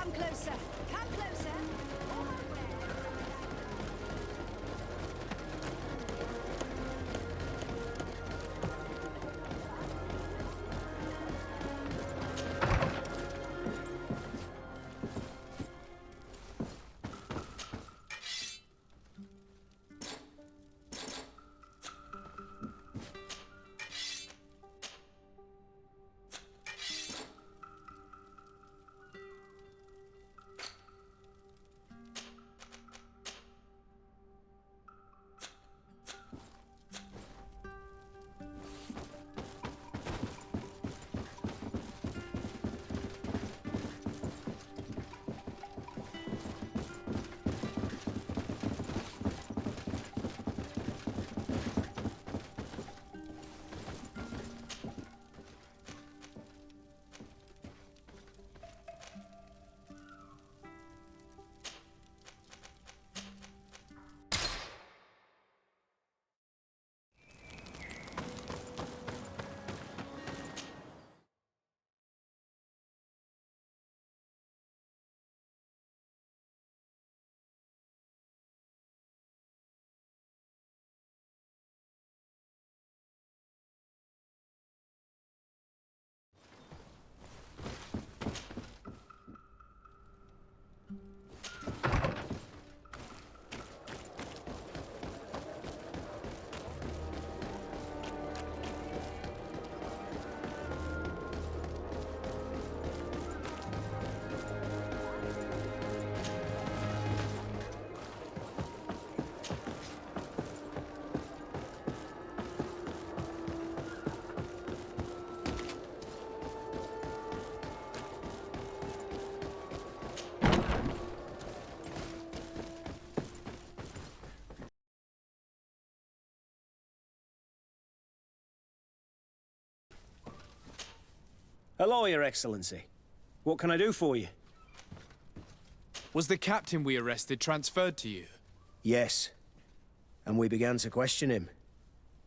Come closer. Come closer. Hello, Your Excellency. What can I do for you? Was the captain we arrested transferred to you? Yes. And we began to question him.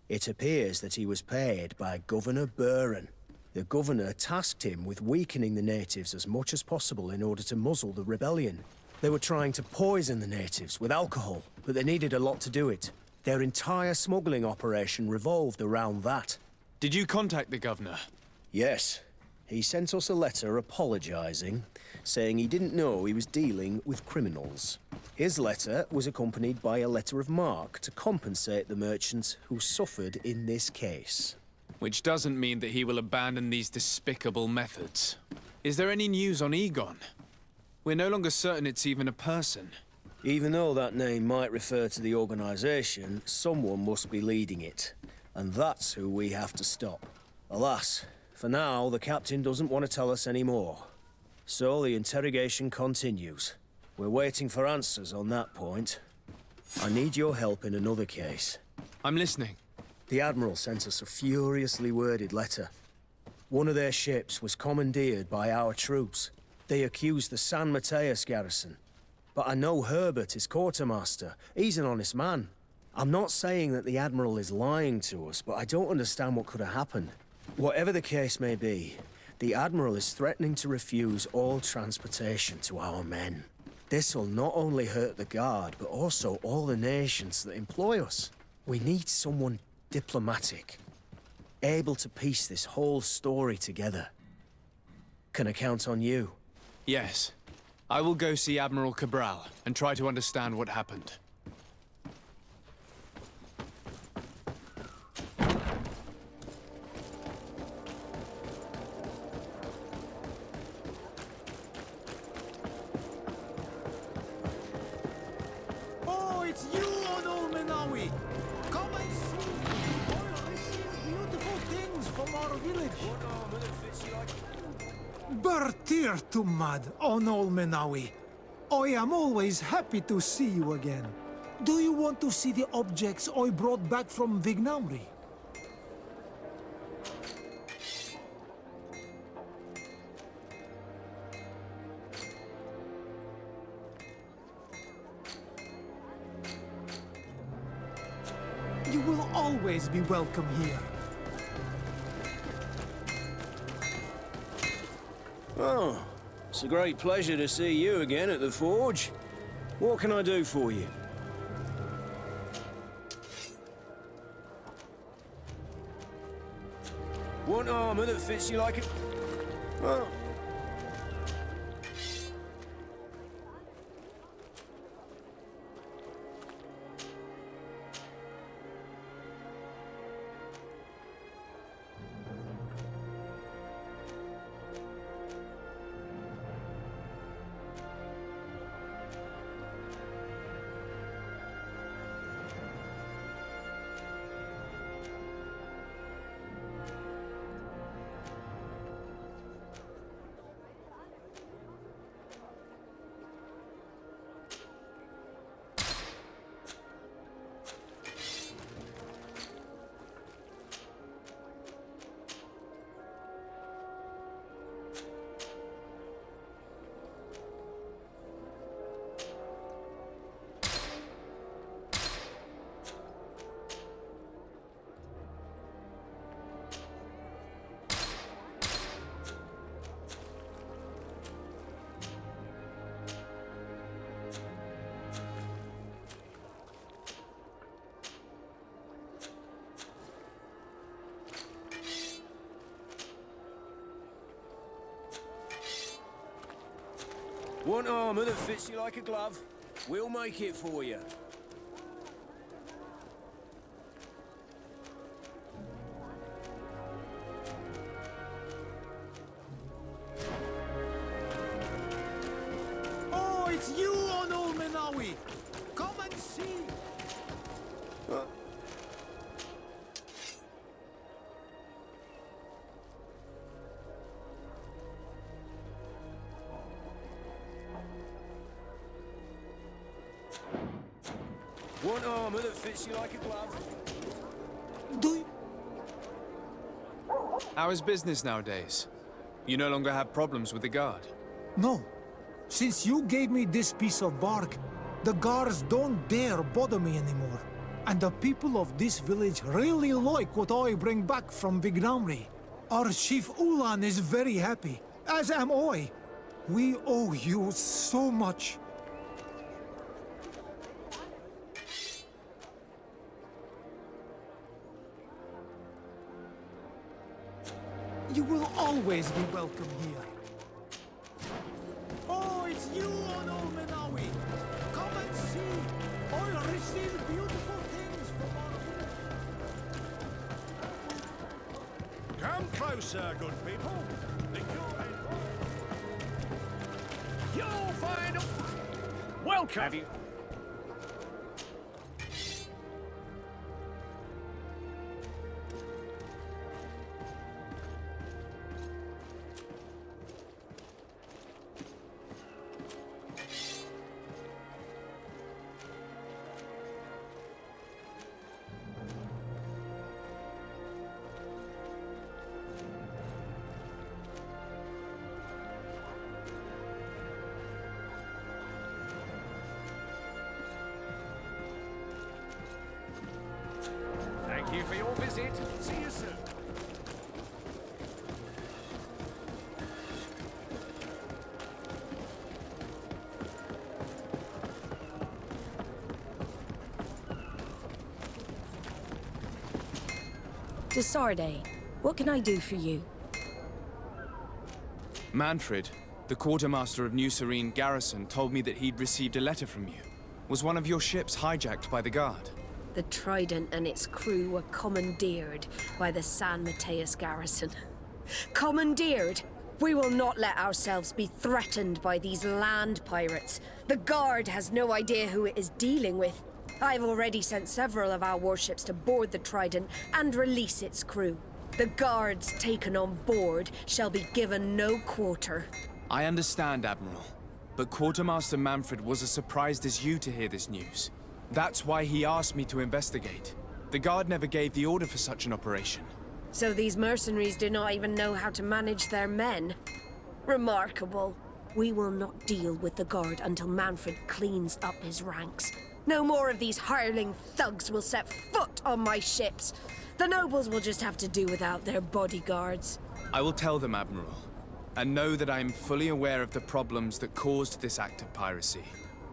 It appears that he was paid by Governor Buren. The governor tasked him with weakening the natives as much as possible in order to muzzle the rebellion. They were trying to poison the natives with alcohol, but they needed a lot to do it. Their entire smuggling operation revolved around that. Did you contact the governor? Yes. He sent us a letter apologizing, saying he didn't know he was dealing with criminals. His letter was accompanied by a letter of marque to compensate the merchants who suffered in this case. Which doesn't mean that he will abandon these despicable methods. Is there any news on Egon? We're no longer certain it's even a person. Even though that name might refer to the organization, someone must be leading it. And that's who we have to stop. Alas, for now, the captain doesn't want to tell us any more. So the interrogation continues. We're waiting for answers on that point. I need your help in another case. I'm listening. The Admiral sent us a furiously worded letter. One of their ships was commandeered by our troops. They accused the San Mateus garrison. But I know Herbert is quartermaster. He's an honest man. I'm not saying that the Admiral is lying to us, but I don't understand what could have happened. Whatever the case may be, the Admiral is threatening to refuse all transportation to our men. This will not only hurt the Guard, but also all the nations that employ us. We need someone diplomatic, able to piece this whole story together. Can I count on you? Yes. I will go see Admiral Cabral and try to understand what happened. It's you, Ono Menawi! Come and see! I see beautiful things from our village. Bertir Tumad, Ono Menawi. I am always happy to see you again. Do you want to see the objects I brought back from Vignauri? You will always be welcome here. Oh, It's a great pleasure to see you again at the forge. What can I do for you? Want armor that fits you like a... Oh. Want armor that fits you like a glove? We'll make it for you. Oh, it's you on Old Menawi! Come and see! Want armor that fits you like a glove? Do you... How is business nowadays? You no longer have problems with the guard. No. Since you gave me this piece of bark, the guards don't dare bother me anymore. And the people of this village really like what I bring back from Vignamri. Our chief Ulan is very happy, as am I. We owe you so much. You will always be welcome here. Oh, it's you on Old Menawi. Come and see. I received beautiful things from our... Come closer, good people. You'll find... Welcome. Have you... Thank you for your visit. See you soon. Desarde, what can I do for you? Manfred, the quartermaster of New Serene Garrison, told me that he'd received a letter from you. Was one of your ships hijacked by the guard? The Trident and its crew were commandeered by the San Mateus garrison. Commandeered? We will not let ourselves be threatened by these land pirates. The Guard has no idea who it is dealing with. I've already sent several of our warships to board the Trident and release its crew. The Guards taken on board shall be given no quarter. I understand, Admiral. But Quartermaster Manfred was as surprised as you to hear this news. That's why he asked me to investigate. The Guard never gave the order for such an operation. So these mercenaries do not even know how to manage their men? Remarkable. We will not deal with the Guard until Manfred cleans up his ranks. No more of these hireling thugs will set foot on my ships. The nobles will just have to do without their bodyguards. I will tell them, Admiral. And know that I am fully aware of the problems that caused this act of piracy.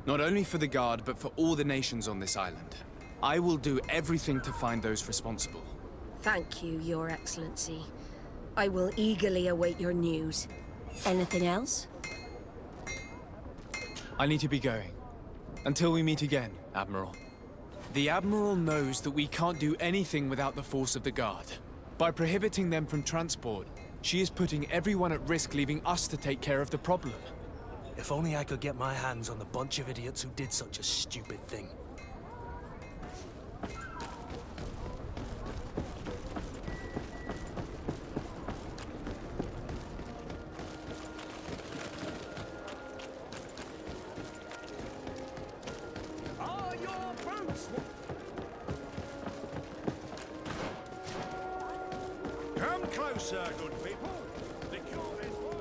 Not only for the Guard, but for all the nations on this island. I will do everything to find those responsible. Thank you, Your Excellency. I will eagerly await your news. Anything else? I need to be going. Until we meet again, Admiral. The Admiral knows that we can't do anything without the force of the Guard. By prohibiting them from transport, she is putting everyone at risk, leaving us to take care of the problem. If only I could get my hands on the bunch of idiots who did such a stupid thing. Are your boats? Come closer, good people. The cure is mine.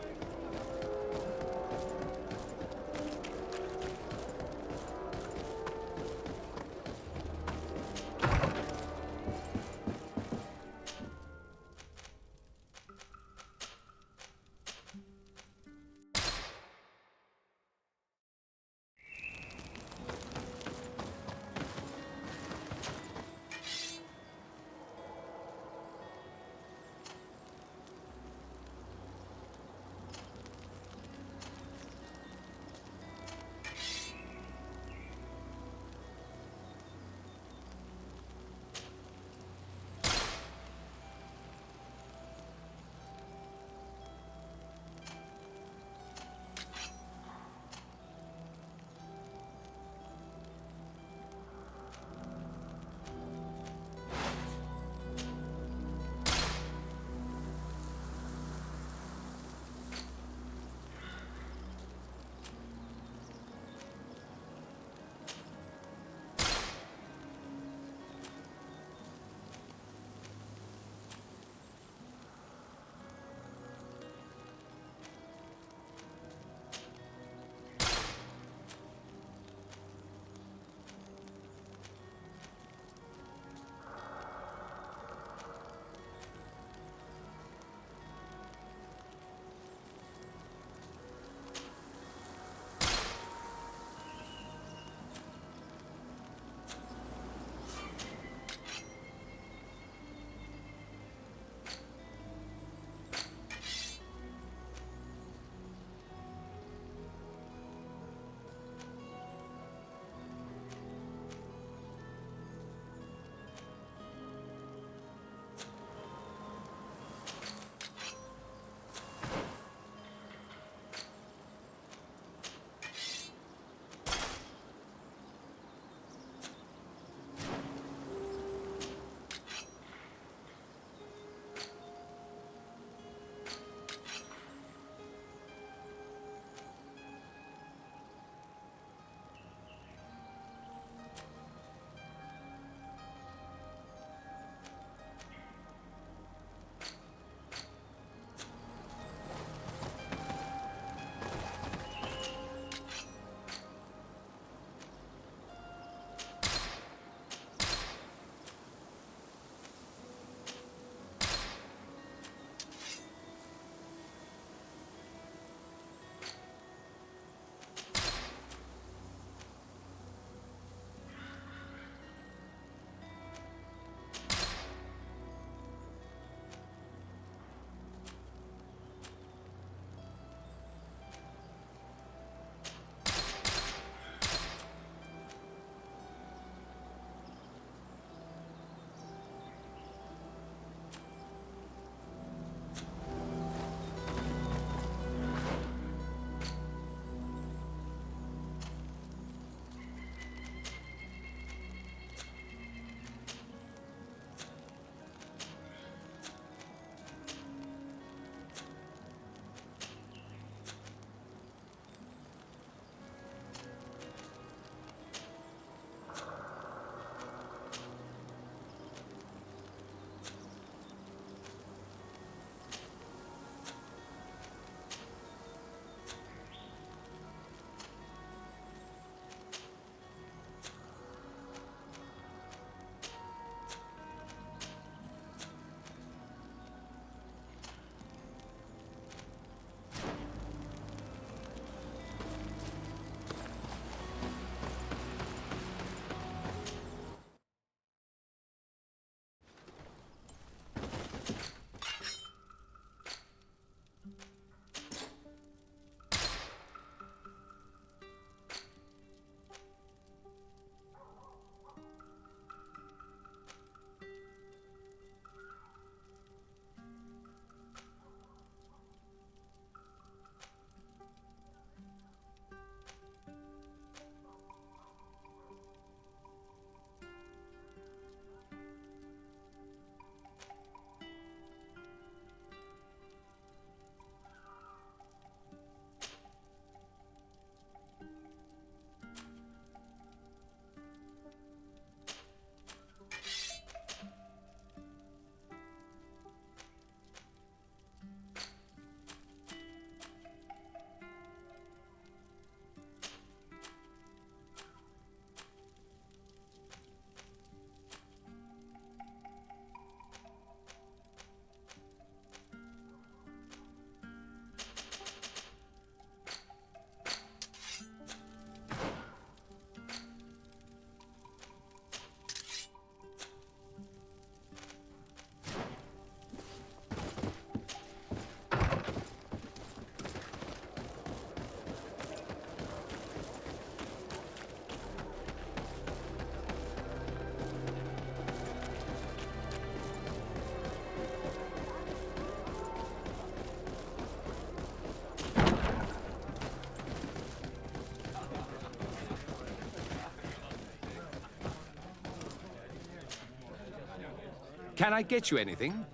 Can I get you anything?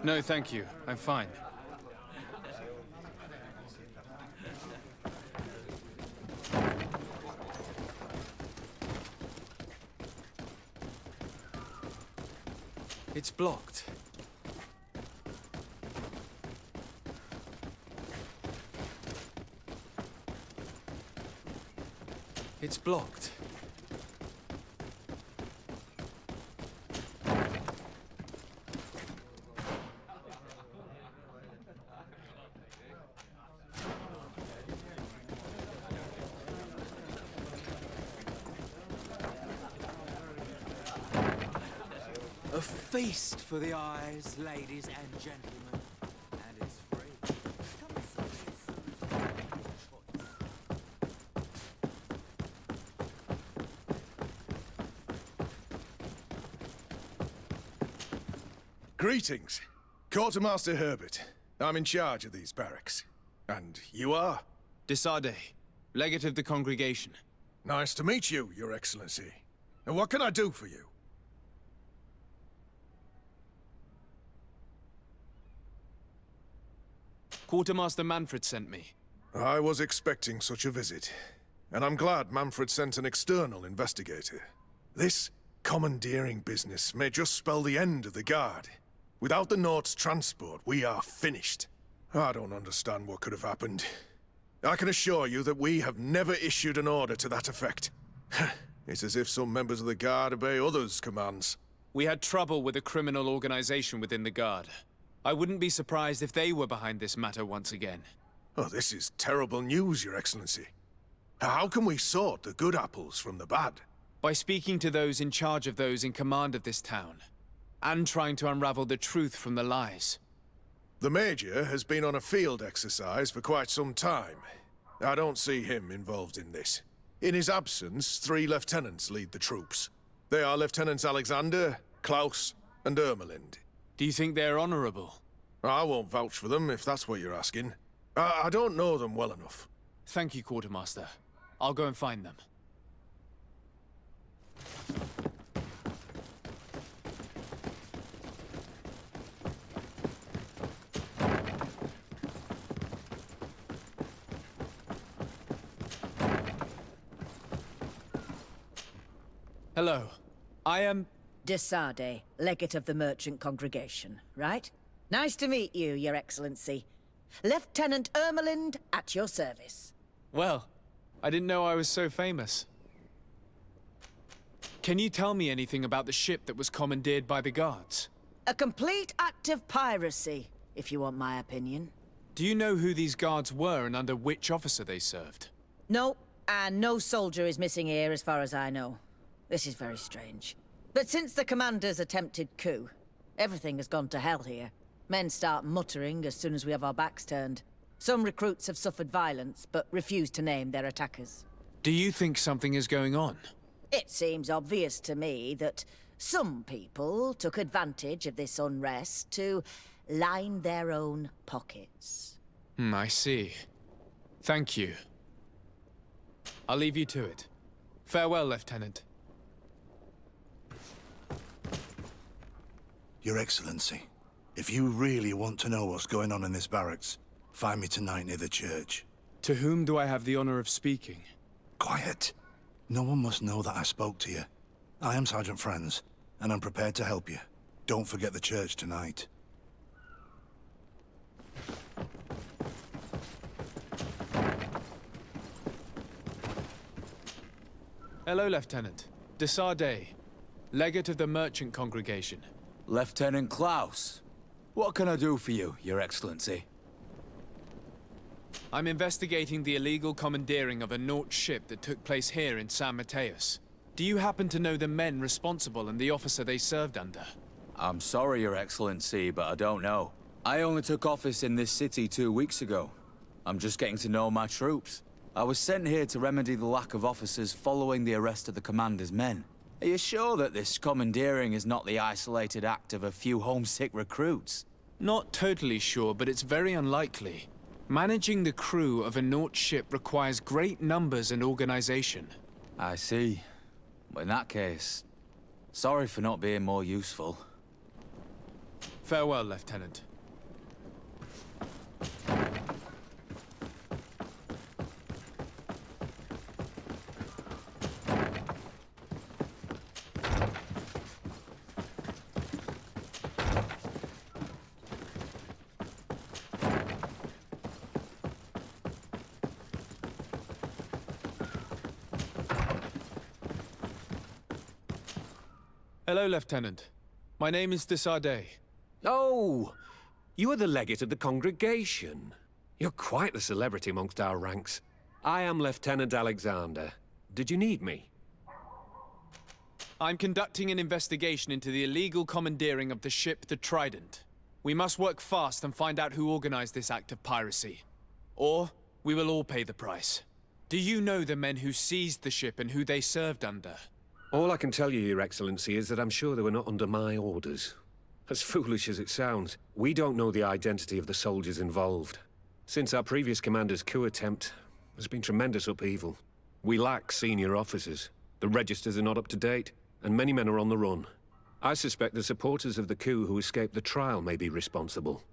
No, thank you. I'm fine. It's blocked. It's blocked. A feast for the eyes, ladies and gentlemen. And it's free. Come and see me as soon as you have a choice. Greetings. Quartermaster Herbert. I'm in charge of these barracks. And you are? Desarde, legate of the congregation. Nice to meet you, Your Excellency. And what can I do for you? Quartermaster Manfred sent me. I was expecting such a visit. And I'm glad Manfred sent an external investigator. This commandeering business may just spell the end of the Guard. Without the Nord's transport, we are finished. I don't understand what could have happened. I can assure you that we have never issued an order to that effect. It's as if some members of the Guard obey others' commands. We had trouble with a criminal organization within the Guard. I wouldn't be surprised if they were behind this matter once again. Oh, this is terrible news, Your Excellency. How can we sort the good apples from the bad? By speaking to those in charge of those in command of this town, and trying to unravel the truth from the lies. The Major has been on a field exercise for quite some time. I don't see him involved in this. In his absence, 3 lieutenants lead the troops. They are Lieutenants Alexander, Klaus, and Ermelind. Do you think they're honorable? I won't vouch for them, if that's what you're asking. I don't know them well enough. Thank you, Quartermaster. I'll go and find them. Hello. I am... Desarde, legate of the merchant congregation, right? Nice to meet you, Your Excellency. Lieutenant Ermelind, at your service. Well, I didn't know I was so famous. Can you tell me anything about the ship that was commandeered by the guards? A complete act of piracy, if you want my opinion. Do you know who these guards were and under which officer they served? No, and no soldier is missing here as far as I know. This is very strange. But since the commander's attempted coup, everything has gone to hell here. Men start muttering as soon as we have our backs turned. Some recruits have suffered violence, but refuse to name their attackers. Do you think something is going on? It seems obvious to me that some people took advantage of this unrest to line their own pockets. I see. Thank you. I'll leave you to it. Farewell, Lieutenant. Your Excellency, if you really want to know what's going on in this barracks, find me tonight near the church. To whom do I have the honor of speaking? Quiet. No one must know that I spoke to you. I am Sergeant Franz, and I'm prepared to help you. Don't forget the church tonight. Hello, Lieutenant. Desarde, legate of the merchant congregation. Lieutenant Klaus. What can I do for you, Your Excellency? I'm investigating the illegal commandeering of a Nort ship that took place here in San Mateus. Do you happen to know the men responsible and the officer they served under? I'm sorry, Your Excellency, but I don't know. I only took office in this city 2 weeks ago. I'm just getting to know my troops. I was sent here to remedy the lack of officers following the arrest of the commander's men. Are you sure that this commandeering is not the isolated act of a few homesick recruits? Not totally sure, but it's very unlikely. Managing the crew of a Nort ship requires great numbers and organization. I see. In that case, Sorry for not being more useful. Farewell, Lieutenant. Hello, Lieutenant. My name is de Sardet. Oh, you are the legate of the congregation. You're quite the celebrity amongst our ranks. I am Lieutenant Alexander. Did you need me? I'm conducting an investigation into the illegal commandeering of the ship the Trident. We must work fast and find out who organized this act of piracy. Or we will all pay the price. Do you know the men who seized the ship and who they served under? All I can tell you, Your Excellency, is that I'm sure they were not under my orders. As foolish as it sounds, we don't know the identity of the soldiers involved. Since our previous commander's coup attempt, there's been tremendous upheaval. We lack senior officers. The registers are not up to date, and many men are on the run. I suspect the supporters of the coup who escaped the trial may be responsible.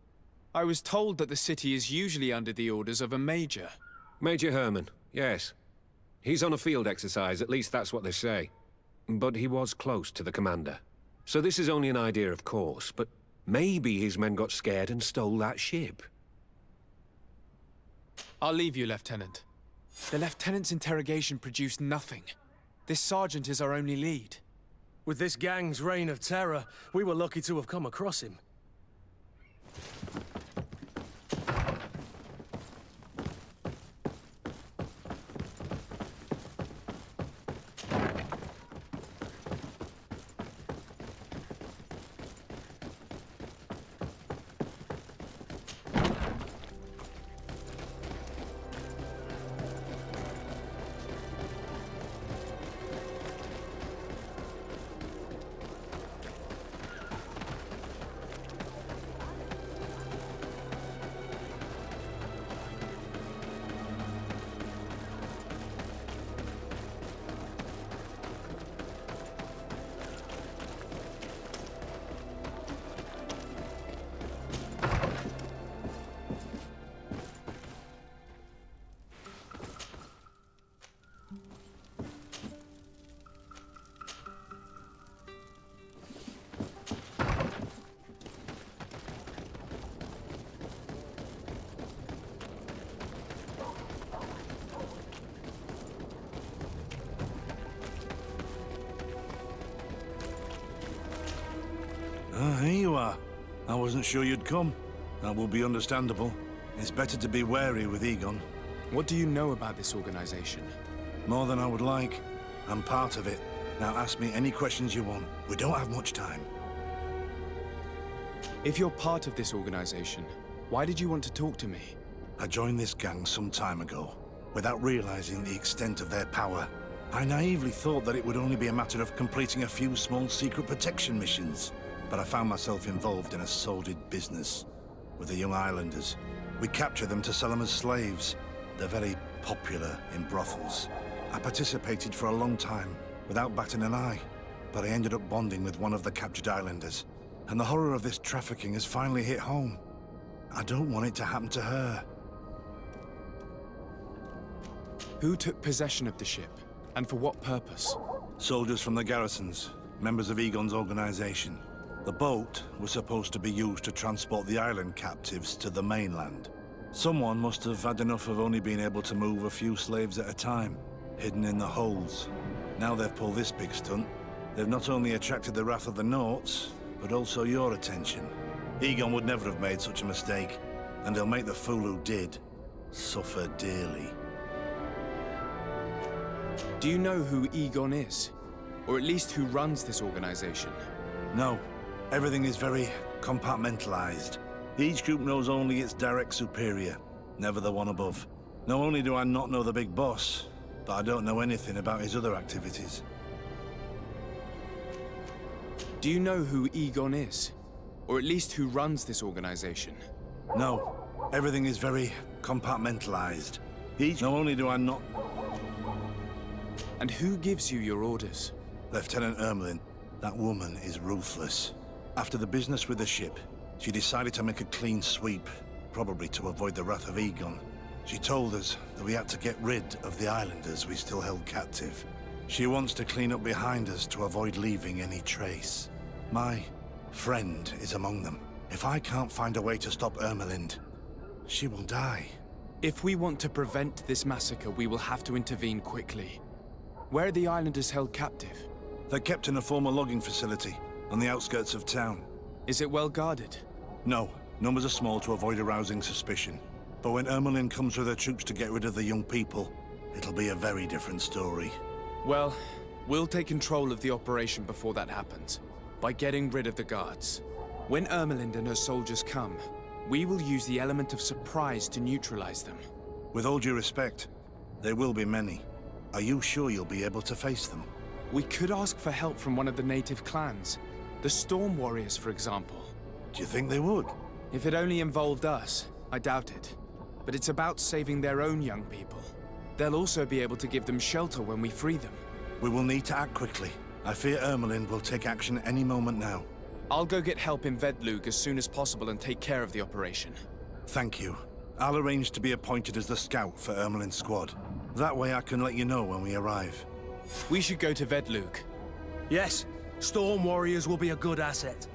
I was told that the city is usually under the orders of a major. Major Herman, yes. He's on a field exercise, at least that's what they say. But he was close to the commander. So this is only an idea, of course, but maybe his men got scared and stole that ship. I'll leave you, Lieutenant. The Lieutenant's interrogation produced nothing. This sergeant is our only lead. With this gang's reign of terror, we were lucky to have come across him. Here you are. I wasn't sure you'd come. That will be understandable. It's better to be wary with Egon. What do you know about this organization? More than I would like. I'm part of it. Now ask me any questions you want. We don't have much time. If you're part of this organization, why did you want to talk to me? I joined this gang some time ago, without realizing the extent of their power. I naively thought that it would only be a matter of completing a few small secret protection missions. But I found myself involved in a sordid business with the young islanders. We capture them to sell them as slaves. They're very popular in brothels. I participated for a long time, without batting an eye. But I ended up bonding with one of the captured islanders. And the horror of this trafficking has finally hit home. I don't want it to happen to her. Who took possession of the ship? And for what purpose? Soldiers from the garrisons, members of Egon's organization. The boat was supposed to be used to transport the island captives to the mainland. Someone must have had enough of only being able to move a few slaves at a time, hidden in the holds. Now they've pulled this big stunt. They've not only attracted the wrath of the Nauts, but also your attention. Egon would never have made such a mistake, and they'll make the fool who did suffer dearly. Do you know who Egon is? Or at least who runs this organization? No. Everything is very compartmentalized. Each group knows only its direct superior, never the one above. Not only do I not know the big boss, but I don't know anything about his other activities. Do you know who Egon is? Or at least who runs this organization? No. Everything is very compartmentalized. Not only do I not... And who gives you your orders? Lieutenant Ermelin, That woman is ruthless. After the business with the ship, she decided to make a clean sweep, probably to avoid the wrath of Egon. She told us that we had to get rid of the islanders we still held captive. She wants to clean up behind us to avoid leaving any trace. My friend is among them. If I can't find a way to stop Ermelind, she will die. If we want to prevent this massacre, we will have to intervene quickly. Where are the islanders held captive? They're kept in a former logging facility on the outskirts of town. Is it well guarded? No, numbers are small to avoid arousing suspicion. But when Ermelin comes with her troops to get rid of the young people, it'll be a very different story. Well, we'll take control of the operation before that happens, by getting rid of the guards. When Ermelind and her soldiers come, we will use the element of surprise to neutralize them. With all due respect, there will be many. Are you sure you'll be able to face them? We could ask for help from one of the native clans. The Storm Warriors, for example. Do you think they would? If it only involved us, I doubt it. But it's about saving their own young people. They'll also be able to give them shelter when we free them. We will need to act quickly. I fear Ermelind will take action any moment now. I'll go get help in Vedlug as soon as possible and take care of the operation. Thank you. I'll arrange to be appointed as the scout for Ermelind's squad. That way I can let you know when we arrive. We should go to Vedlug. Yes, Storm Warriors will be a good asset.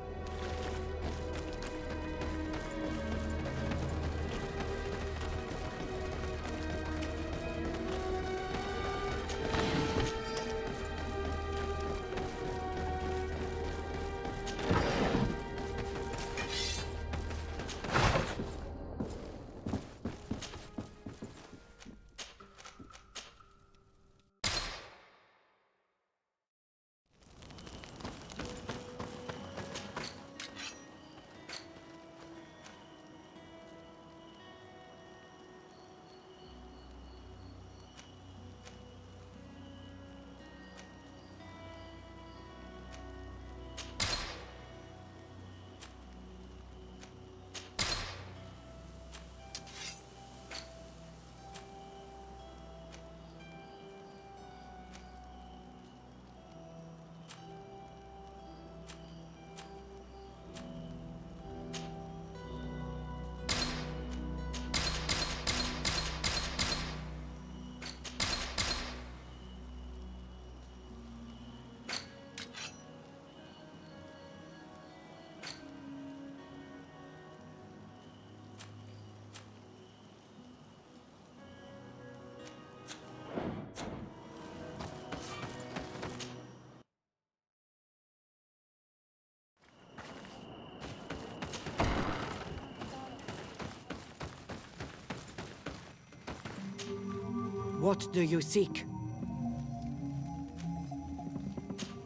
What do you seek?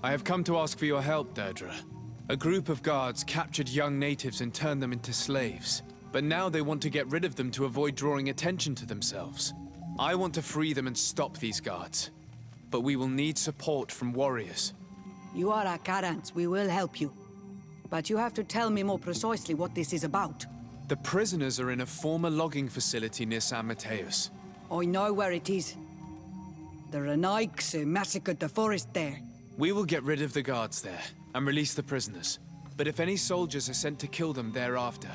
I have come to ask for your help, Deirdre. A group of guards captured young natives and turned them into slaves. But now they want to get rid of them to avoid drawing attention to themselves. I want to free them and stop these guards. But we will need support from warriors. You are a Karans. We will help you. But you have to tell me more precisely what this is about. The prisoners are in a former logging facility near San Mateus. I know where it is. The Renaiks massacred the forest there. We will get rid of the guards there and release the prisoners. But if any soldiers are sent to kill them thereafter,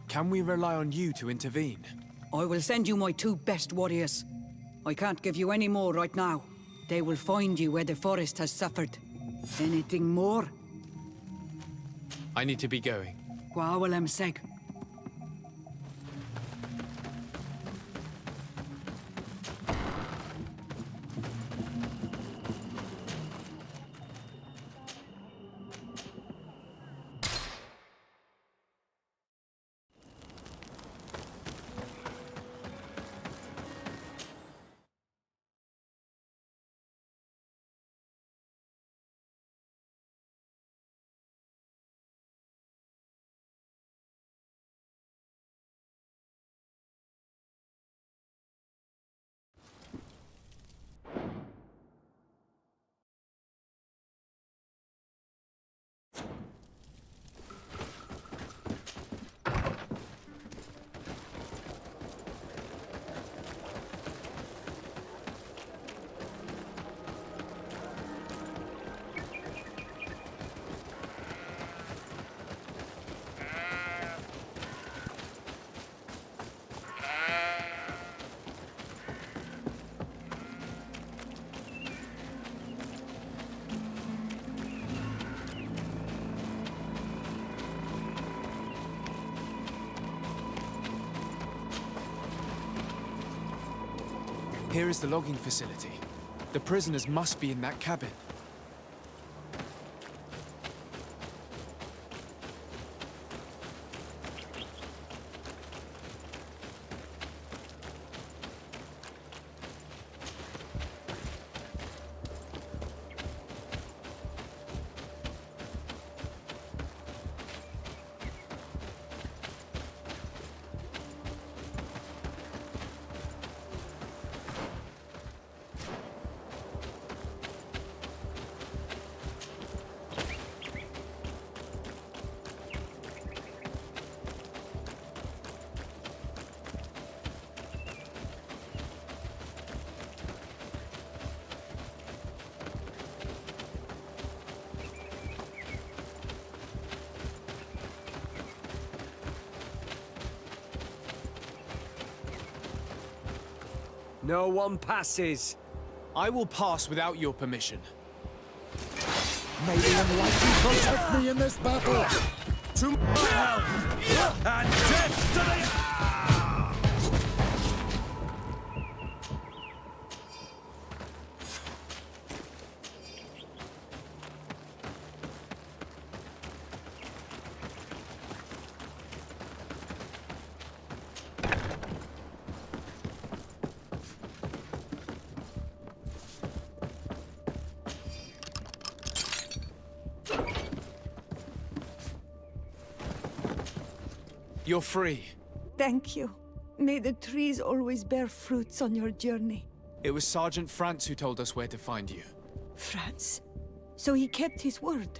can we rely on you to intervene? I will send you my 2 best warriors. I can't give you any more right now. They will find you where the forest has suffered. Anything more? I need to be going. Gwawalem seg. Here is the logging facility. The prisoners must be in that cabin. No one passes. I will pass without your permission. May the Enlightened protect me in this battle! To my help! And death to the... You're free. Thank you. May the trees always bear fruits on your journey. It was Sergeant France who told us where to find you. France? So he kept his word.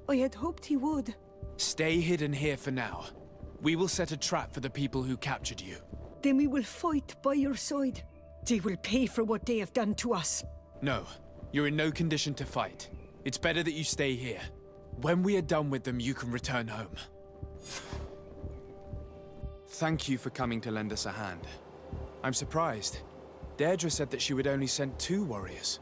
I had hoped he would. Stay hidden here for now. We will set a trap for the people who captured you. Then we will fight by your side. They will pay for what they have done to us. No, you're in no condition to fight. It's better that you stay here. When we are done with them, you can return home. Thank you for coming to lend us a hand. I'm surprised. Deirdre said that she would only send 2 warriors.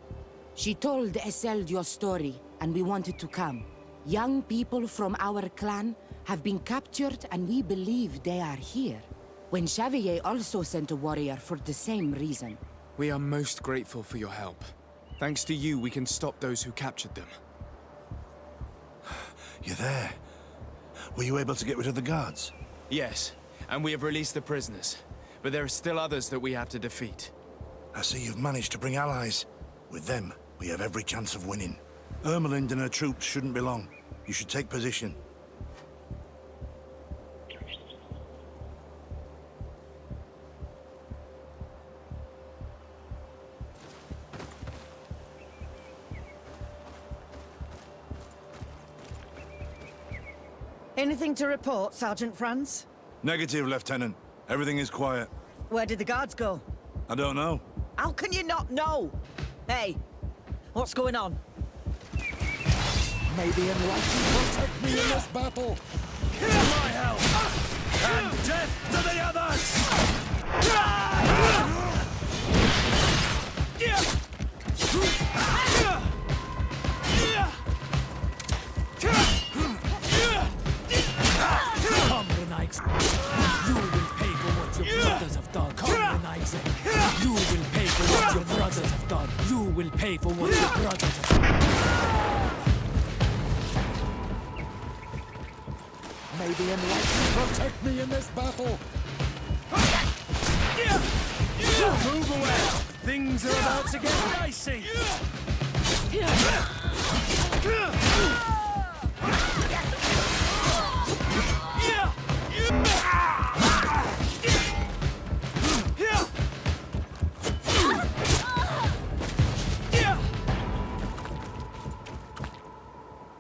She told Esseld your story, and we wanted to come. Young people from our clan have been captured, and we believe they are here. When Xavier also sent a warrior for the same reason. We are most grateful for your help. Thanks to you, we can stop those who captured them. You're there. Were you able to get rid of the guards? Yes, and we have released the prisoners. But there are still others that we have to defeat. I see you've managed to bring allies. With them, we have every chance of winning. Ermelind and her troops shouldn't be long. You should take position. Anything to report, Sergeant Franz? Negative, Lieutenant. Everything is quiet. Where did the guards go? I don't know. How can you not know? Hey, what's going on? May the Enlightened protect me in this battle! To my help! And death to the others! Comrades, you will pay for what your brothers have done. Comrades, you will pay for what your brothers have done. You will pay for what your brothers have done. May the Enlightened protect me in this battle! Move away! Things are about to get dicey!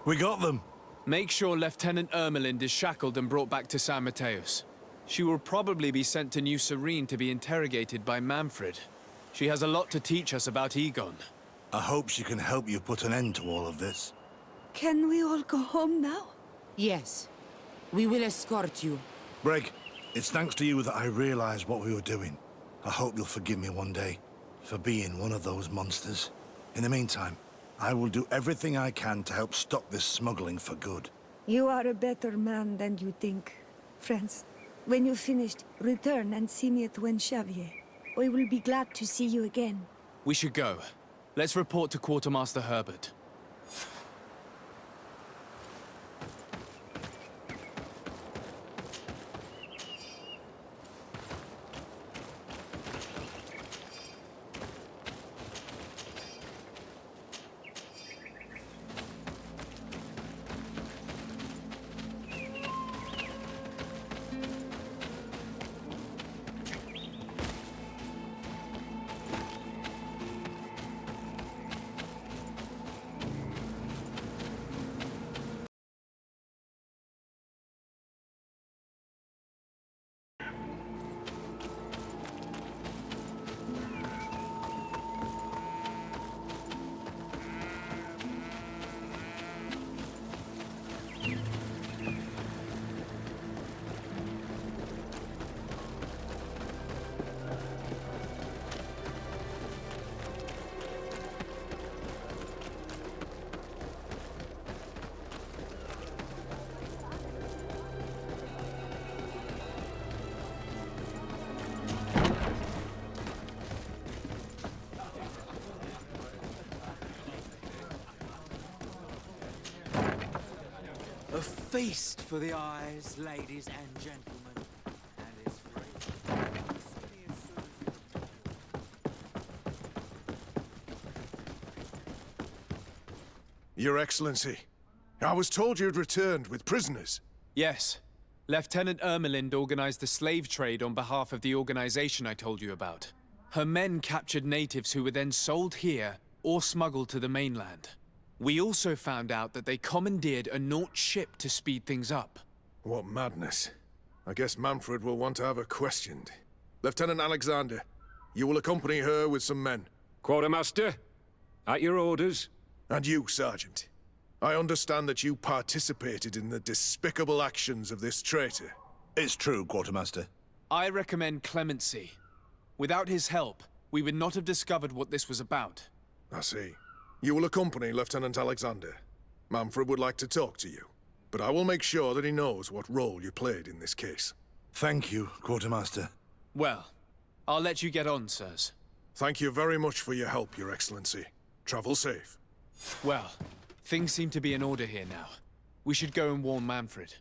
We got them. Make sure Lieutenant Ermelind is shackled and brought back to San Mateus. She will probably be sent to New Serene to be interrogated by Manfred. She has a lot to teach us about Egon. I hope she can help you put an end to all of this. Can we all go home now? Yes. We will escort you. Breg, it's thanks to you that I realized what we were doing. I hope you'll forgive me one day for being one of those monsters. In the meantime, I will do everything I can to help stop this smuggling for good. You are a better man than you think. Friends, when you've finished, return and see me at Xavier. I will be glad to see you again. We should go. Let's report to Quartermaster Herbert. A feast for the eyes, ladies and gentlemen. And it's free. Your Excellency, I was told you'd returned with prisoners. Yes. Lieutenant Ermelind organized the slave trade on behalf of the organization I told you about. Her men captured natives who were then sold here or smuggled to the mainland. We also found out that they commandeered a Naut ship to speed things up. What madness. I guess Manfred will want to have her questioned. Lieutenant Alexander, you will accompany her with some men. Quartermaster, at your orders. And you, Sergeant. I understand that you participated in the despicable actions of this traitor. It's true, Quartermaster. I recommend clemency. Without his help, we would not have discovered what this was about. I see. You will accompany Lieutenant Alexander. Manfred would like to talk to you, but I will make sure that he knows what role you played in this case. Thank you, Quartermaster. Well, I'll let you get on, sirs. Thank you very much for your help, Your Excellency. Travel safe. Well, things seem to be in order here now. We should go and warn Manfred.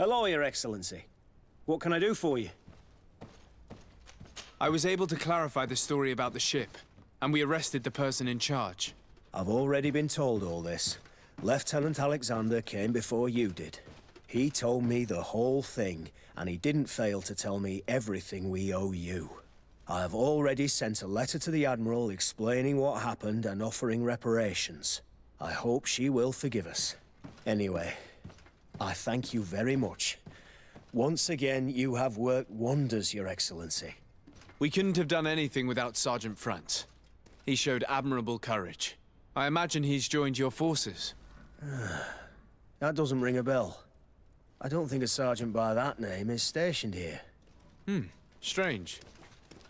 Hello, Your Excellency. What can I do for you? I was able to clarify the story about the ship, and we arrested the person in charge. I've already been told all this. Lieutenant Alexander came before you did. He told me the whole thing, and he didn't fail to tell me everything we owe you. I have already sent a letter to the Admiral explaining what happened and offering reparations. I hope she will forgive us. Anyway, I thank you very much. Once again, you have worked wonders, Your Excellency. We couldn't have done anything without Sergeant Frantz. He showed admirable courage. I imagine he's joined your forces. That doesn't ring a bell. I don't think a sergeant by that name is stationed here. Strange.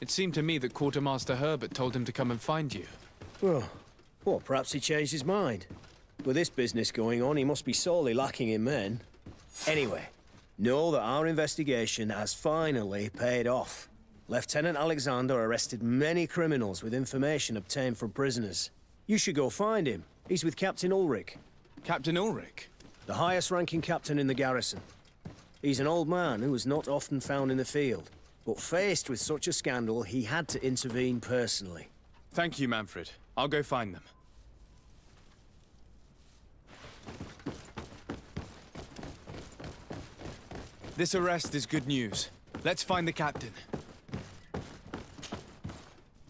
It seemed to me that Quartermaster Herbert told him to come and find you. Well, perhaps he changed his mind. With this business going on, he must be sorely lacking in men. Anyway, know that our investigation has finally paid off. Lieutenant Alexander arrested many criminals with information obtained from prisoners. You should go find him. He's with Captain Ulrich. Captain Ulrich? The highest-ranking captain in the garrison. He's an old man who was not often found in the field, but faced with such a scandal, he had to intervene personally. Thank you, Manfred. I'll go find them. This arrest is good news. Let's find the captain.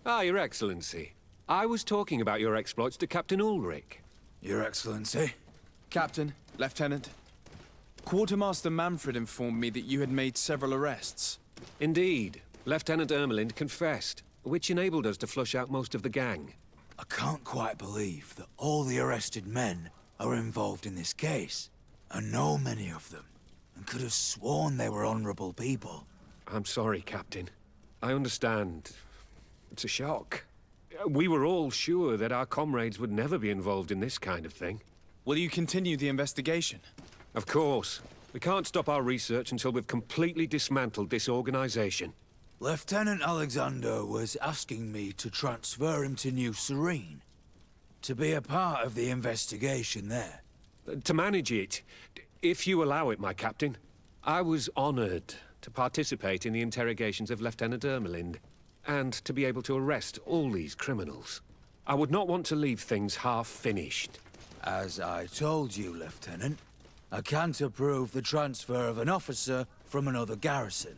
Ah, Your Excellency. I was talking about your exploits to Captain Ulrich. Your Excellency? Captain, Lieutenant. Quartermaster Manfred informed me that you had made several arrests. Indeed. Lieutenant Ermelind confessed, which enabled us to flush out most of the gang. I can't quite believe that all the arrested men are involved in this case. I know many of them, and could have sworn they were honorable people. I'm sorry, Captain. I understand. It's a shock. We were all sure that our comrades would never be involved in this kind of thing. Will you continue the investigation? Of course. We can't stop our research until we've completely dismantled this organization. Lieutenant Alexander was asking me to transfer him to New Serene, to be a part of the investigation there. To manage it, if you allow it, my captain. I was honored to participate in the interrogations of Lieutenant Ermelind, and to be able to arrest all these criminals. I would not want to leave things half-finished. As I told you, Lieutenant, I can't approve the transfer of an officer from another garrison.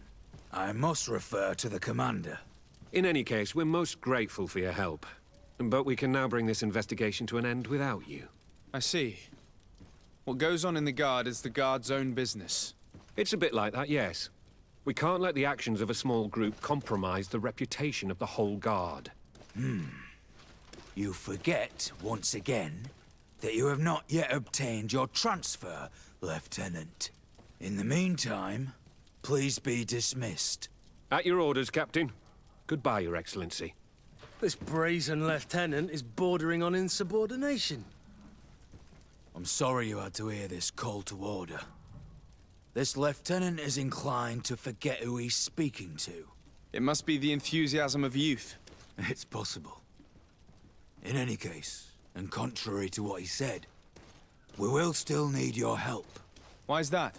I must refer to the commander. In any case, we're most grateful for your help. But we can now bring this investigation to an end without you. I see. What goes on in the Guard is the Guard's own business. It's a bit like that, yes. We can't let the actions of a small group compromise the reputation of the whole Guard. You forget, once again, that you have not yet obtained your transfer, Lieutenant. In the meantime, please be dismissed. At your orders, Captain. Goodbye, Your Excellency. This brazen lieutenant is bordering on insubordination. I'm sorry you had to hear this call to order. This lieutenant is inclined to forget who he's speaking to. It must be the enthusiasm of youth. It's possible. In any case, and contrary to what he said, we will still need your help. Why's that?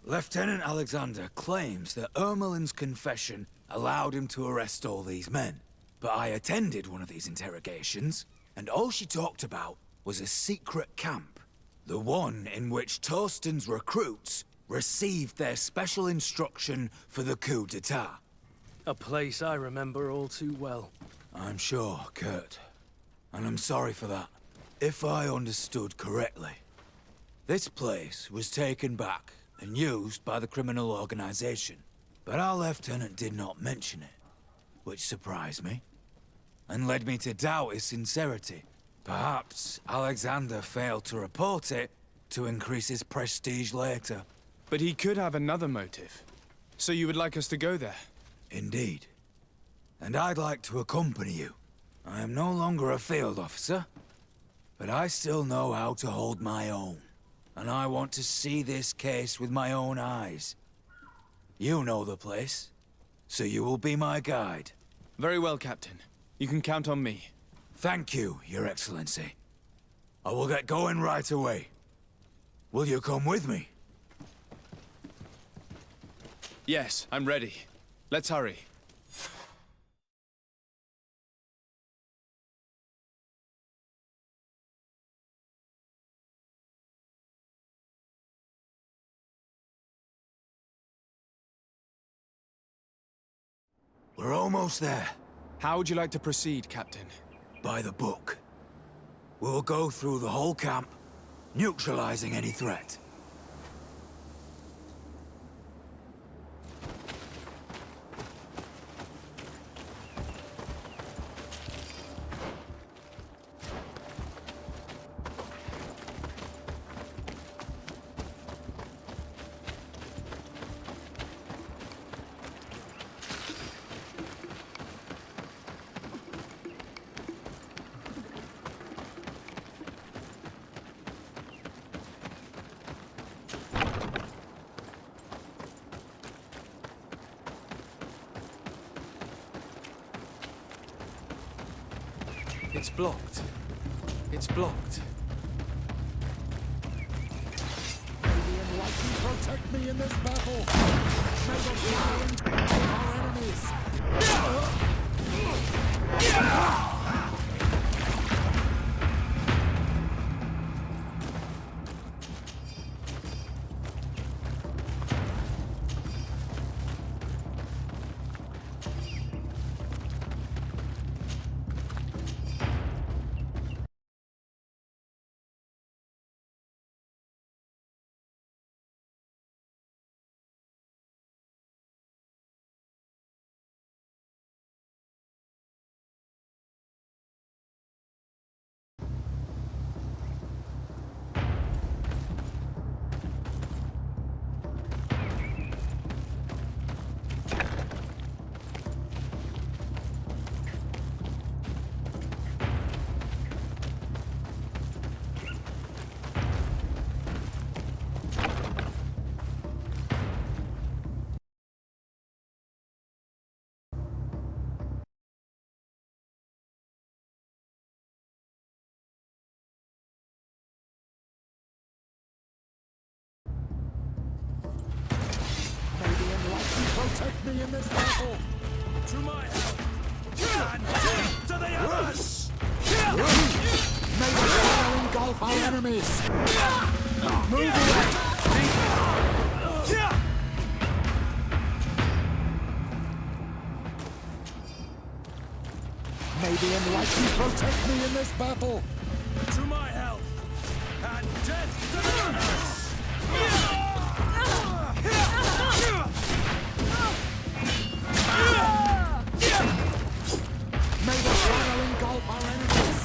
Lieutenant Alexander claims that Ermelin's confession allowed him to arrest all these men. But I attended one of these interrogations, and all she talked about was a secret camp. The one in which Torsten's recruits received their special instruction for the coup d'etat. A place I remember all too well. I'm sure, Kurt. And I'm sorry for that. If I understood correctly, this place was taken back and used by the criminal organization. But our lieutenant did not mention it, which surprised me, and led me to doubt his sincerity. Perhaps Alexander failed to report it to increase his prestige later. But he could have another motive. So you would like us to go there? Indeed. And I'd like to accompany you. I am no longer a field officer, but I still know how to hold my own. And I want to see this case with my own eyes. You know the place, so you will be my guide. Very well, Captain. You can count on me. Thank you, Your Excellency. I will get going right away. Will you come with me? Yes, I'm ready. Let's hurry. We're almost there. How would you like to proceed, Captain? By the book. We'll go through the whole camp, neutralizing any threat. It's blocked. It's blocked. Protect me in this battle! May the violence of our enemies! Protect me in this battle! To my help! And death to the others! May the fire engulf our enemies! Move away! May the enlightened protect me in this battle! To my help! And death to the others! May the fire engulf our enemies!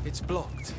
It's blocked.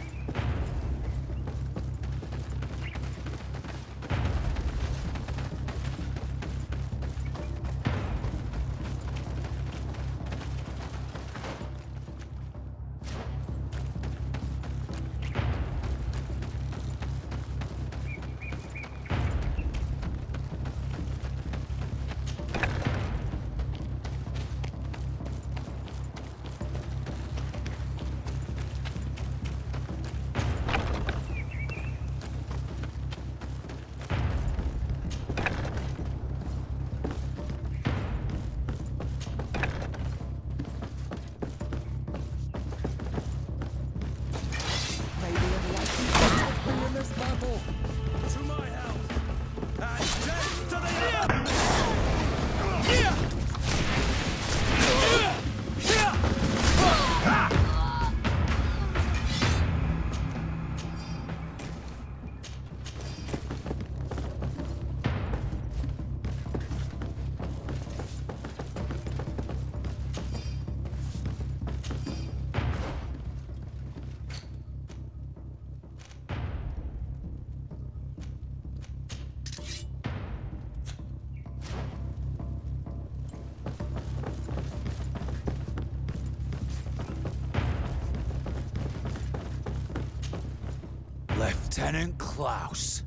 Lieutenant Klaus,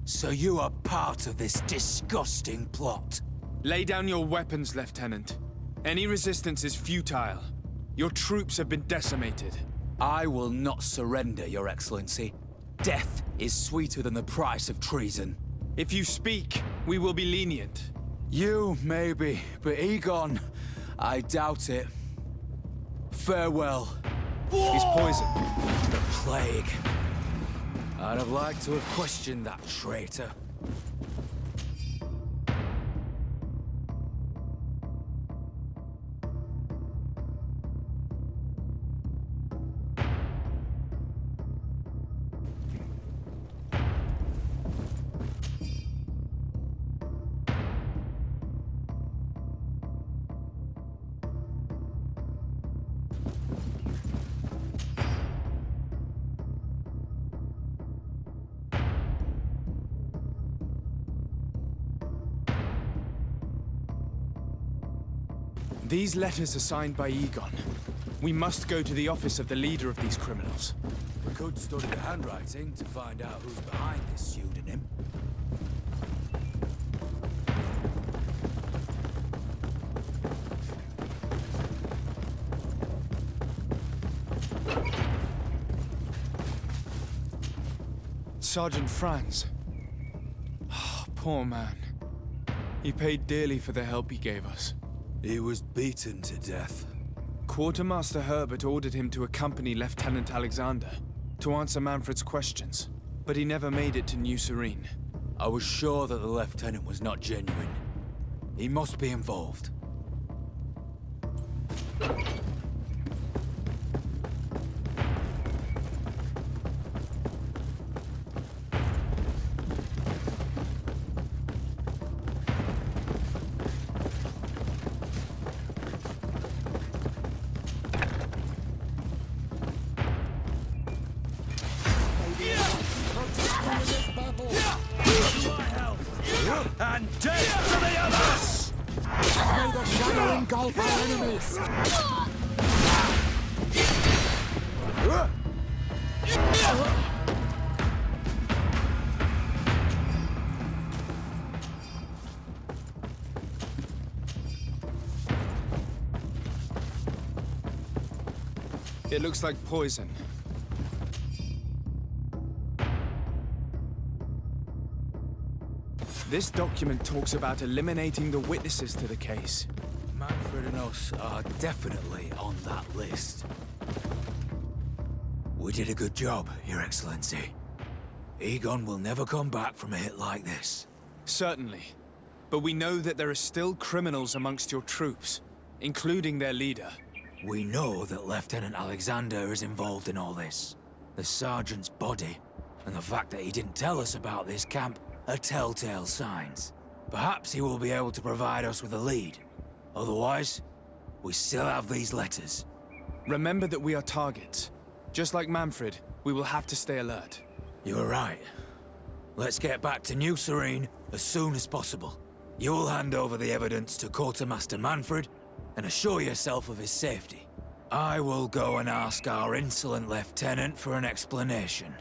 so you are part of this disgusting plot. Lay down your weapons, Lieutenant. Any resistance is futile. Your troops have been decimated. I will not surrender, Your Excellency. Death is sweeter than the price of treason. If you speak, we will be lenient. You, maybe, but Egon, I doubt it. Farewell. He's poisoned. The plague. I'd have liked to have questioned that traitor. These letters are signed by Egon. We must go to the office of the leader of these criminals. We could study the handwriting to find out who's behind this pseudonym. Sergeant Franz. Oh, poor man. He paid dearly for the help he gave us. He was beaten to death. Quartermaster Herbert ordered him to accompany Lieutenant Alexander to answer Manfred's questions, but he never made it to New Serene. I was sure that the lieutenant was not genuine. He must be involved. And death to the others! May the shadow engulf our enemies! It looks like poison. This document talks about eliminating the witnesses to the case. Manfred and us are definitely on that list. We did a good job, Your Excellency. Egon will never come back from a hit like this. Certainly. But we know that there are still criminals amongst your troops, including their leader. We know that Lieutenant Alexander is involved in all this. The sergeant's body, and the fact that he didn't tell us about this camp, are telltale signs. Perhaps he will be able to provide us with a lead. Otherwise, we still have these letters. Remember that we are targets. Just like Manfred, we will have to stay alert. You are right. Let's get back to New Serene as soon as possible. You will hand over the evidence to Quartermaster Manfred and assure yourself of his safety. I will go and ask our insolent lieutenant for an explanation.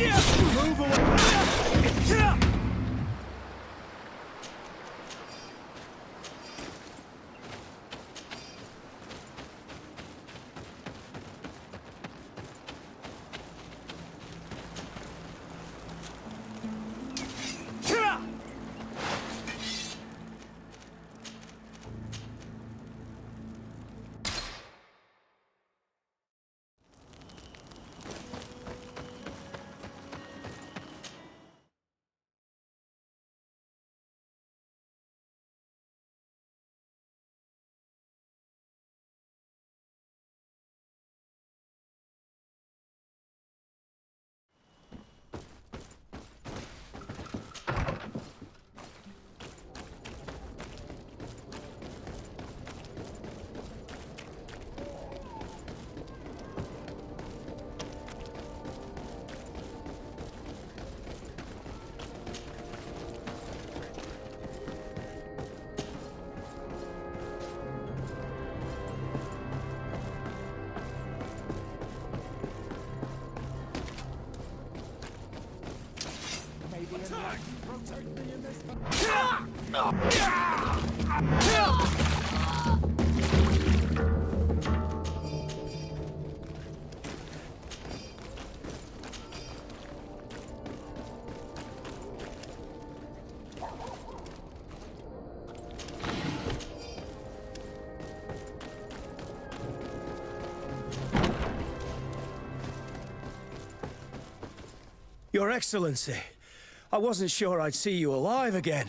Move away! Your Excellency, I wasn't sure I'd see you alive again.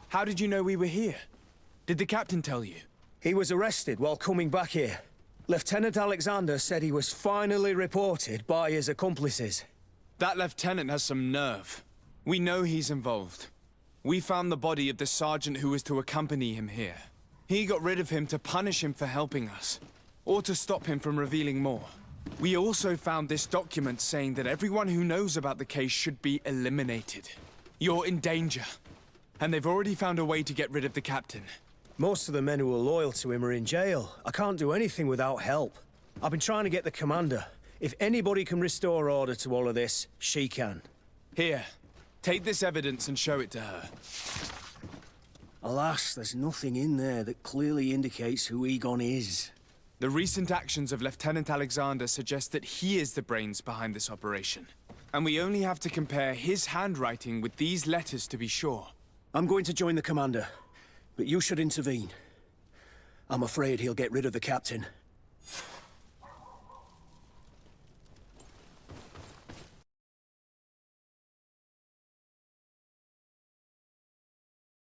How did you know we were here? Did the captain tell you? He was arrested while coming back here. Lieutenant Alexander said he was finally reported by his accomplices. That lieutenant has some nerve. We know he's involved. We found the body of the sergeant who was to accompany him here. He got rid of him to punish him for helping us, or to stop him from revealing more. We also found this document saying that everyone who knows about the case should be eliminated. You're in danger, and they've already found a way to get rid of the captain. Most of the men who are loyal to him are in jail. I can't do anything without help. I've been trying to get the commander. If anybody can restore order to all of this, she can. Here, take this evidence and show it to her. Alas, there's nothing in there that clearly indicates who Egon is. The recent actions of Lieutenant Alexander suggest that he is the brains behind this operation. And we only have to compare his handwriting with these letters to be sure. I'm going to join the commander, but you should intervene. I'm afraid he'll get rid of the captain,